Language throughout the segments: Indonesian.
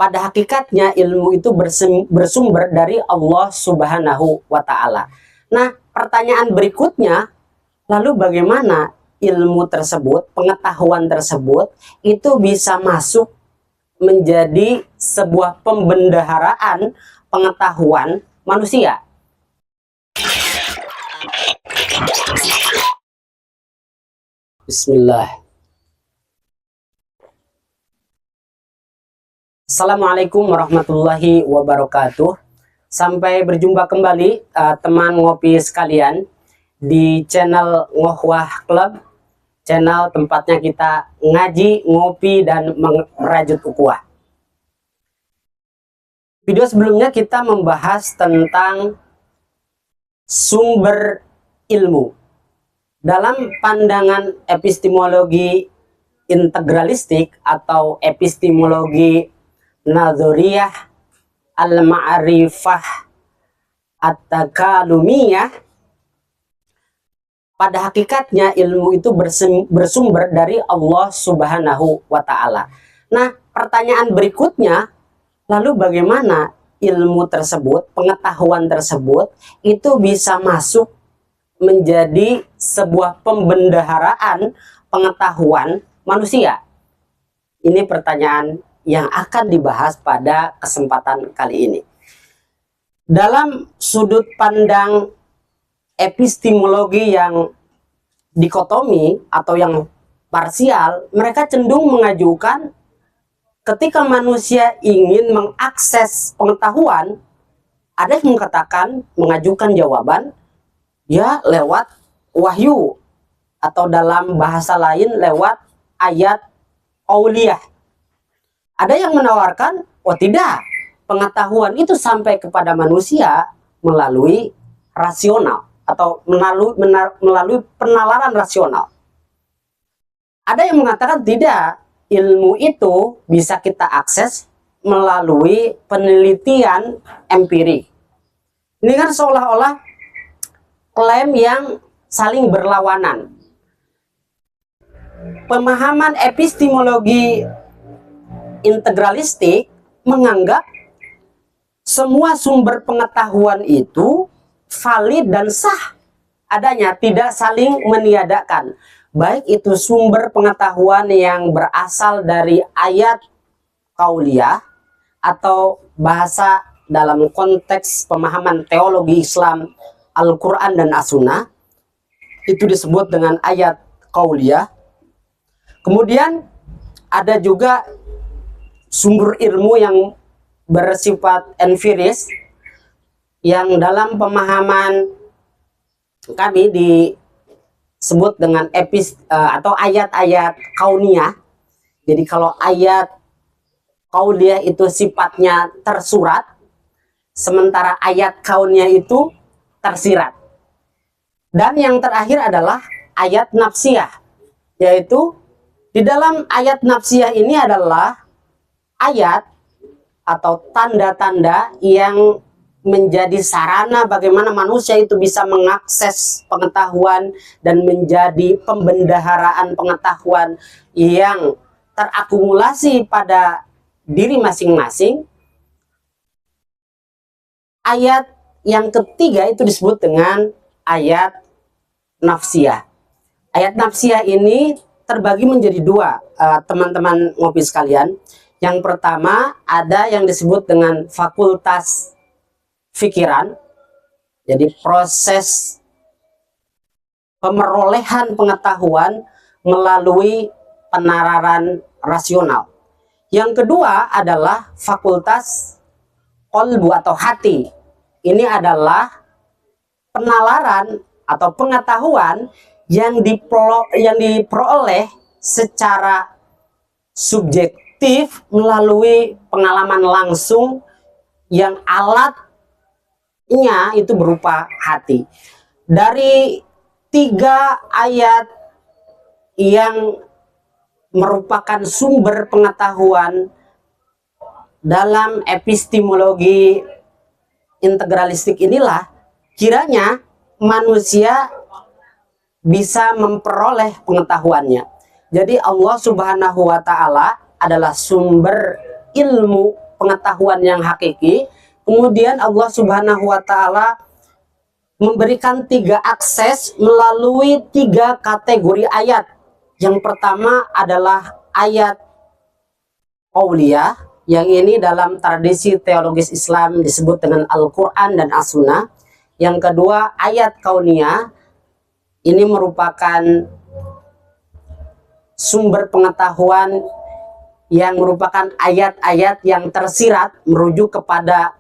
Pada hakikatnya ilmu itu bersumber dari Allah Subhanahu wa Ta'ala. Nah, pertanyaan berikutnya, lalu bagaimana ilmu tersebut, pengetahuan tersebut itu bisa masuk menjadi sebuah pembendaharaan pengetahuan manusia? Bismillah. Assalamualaikum warahmatullahi wabarakatuh. Sampai berjumpa kembali teman ngopi sekalian di channel Ngohwah Club, channel tempatnya kita ngaji, ngopi, dan merajut ukhuwah. Video sebelumnya kita membahas tentang sumber ilmu. Dalam pandangan epistemologi integralistik atau epistemologi Nadhuriyah al-ma'rifah at-takalumiyah, pada hakikatnya ilmu itu bersumber dari Allah Subhanahu wa Ta'ala. Nah, pertanyaan berikutnya, lalu bagaimana ilmu tersebut, pengetahuan tersebut itu bisa masuk menjadi sebuah pembendaharaan pengetahuan manusia? Ini pertanyaan yang akan dibahas pada kesempatan kali ini. Dalam sudut pandang epistemologi yang dikotomi atau yang parsial, mereka cenderung mengajukan ketika manusia ingin mengakses pengetahuan, ada yang mengatakan mengajukan jawaban ya lewat wahyu, atau dalam bahasa lain lewat ayat auliyah. Ada yang menawarkan, oh tidak, pengetahuan itu sampai kepada manusia melalui rasional atau melalui penalaran rasional. Ada yang mengatakan tidak, ilmu itu bisa kita akses melalui penelitian empirik. Ini kan seolah-olah klaim yang saling berlawanan. Pemahaman epistemologi integralistik menganggap semua sumber pengetahuan itu valid dan sah adanya, tidak saling meniadakan. Baik itu sumber pengetahuan yang berasal dari ayat kauliyah atau bahasa dalam konteks pemahaman teologi Islam Al-Quran dan As-Sunnah, itu disebut dengan ayat kauliyah. Kemudian ada juga sumber ilmu yang bersifat empiris yang dalam pemahaman kami disebut dengan atau ayat-ayat kauniyah. Jadi kalau ayat kauliyah itu sifatnya tersurat, sementara ayat kauniyah itu tersirat. Dan yang terakhir adalah ayat nafsiyah, yaitu di dalam ayat nafsiyah ini adalah ayat atau tanda-tanda yang menjadi sarana bagaimana manusia itu bisa mengakses pengetahuan dan menjadi pembendaharaan pengetahuan yang terakumulasi pada diri masing-masing. Ayat yang ketiga itu disebut dengan ayat nafsiyah. Ayat nafsiyah ini terbagi menjadi dua, teman-teman ngopi sekalian. Yang pertama ada yang disebut dengan fakultas pikiran, jadi proses pemerolehan pengetahuan melalui penalaran rasional. Yang kedua adalah fakultas qalbu atau hati. Ini adalah penalaran atau pengetahuan yang diperoleh secara subjektif melalui pengalaman langsung yang alatnya itu berupa hati. Dari 3 ayat yang merupakan sumber pengetahuan dalam epistemologi integralistik inilah kiranya manusia bisa memperoleh pengetahuannya. Jadi Allah Subhanahu wa Ta'ala adalah sumber ilmu pengetahuan yang hakiki. Kemudian Allah Subhanahu wa Ta'ala memberikan 3 akses melalui 3 kategori ayat. Yang pertama adalah ayat qauliyah, yang ini dalam tradisi teologis Islam disebut dengan Al-Quran dan As-Sunnah. Yang kedua ayat kauniyah, ini merupakan sumber pengetahuan yang merupakan ayat-ayat yang tersirat merujuk kepada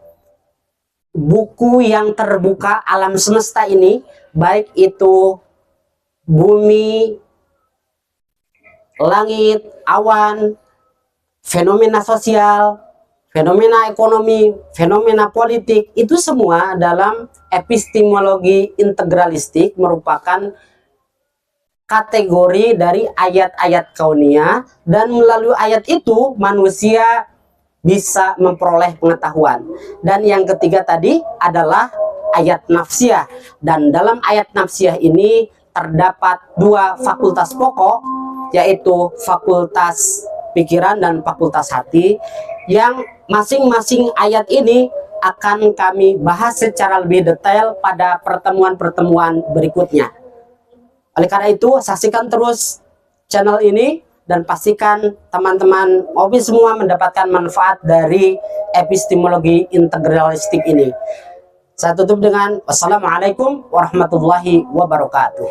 buku yang terbuka alam semesta ini, baik itu bumi, langit, awan, fenomena sosial, fenomena ekonomi, fenomena politik, itu semua dalam epistemologi integralistik merupakan kategori dari ayat-ayat kauniyah, dan melalui ayat itu manusia bisa memperoleh pengetahuan. Dan yang ketiga tadi adalah ayat nafsiyah, dan dalam ayat nafsiyah ini terdapat 2 fakultas pokok, yaitu fakultas pikiran dan fakultas hati, yang masing-masing ayat ini akan kami bahas secara lebih detail pada pertemuan-pertemuan berikutnya. Oleh karena itu, saksikan terus channel ini dan pastikan teman-teman Obi semua mendapatkan manfaat dari epistemologi integralistik ini. Saya tutup dengan wassalamualaikum warahmatullahi wabarakatuh.